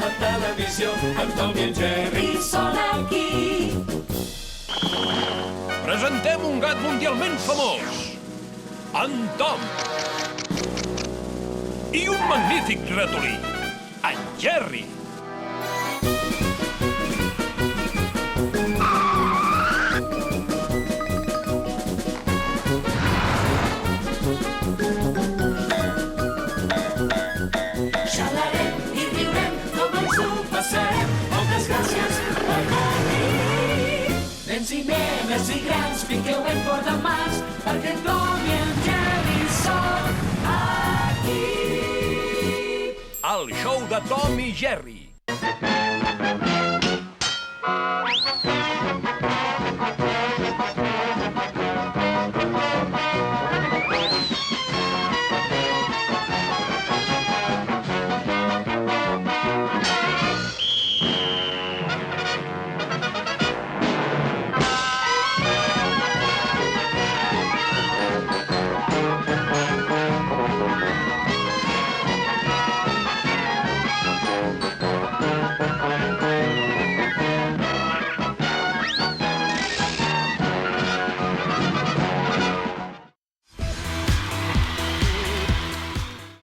la televisió, en Tom i en Jerry són aquí. Presentem un gat mundialment famós, en Tom. I un magnífic ratolí, en Jerry. Xalarem i riurem, com ens ho passarem. Moltes gràcies per venir. Nens i nenes i grans, fiqueu-hi por de mans, perquè en Tom i en Jerry són aquí. El show de Tom i Jerry.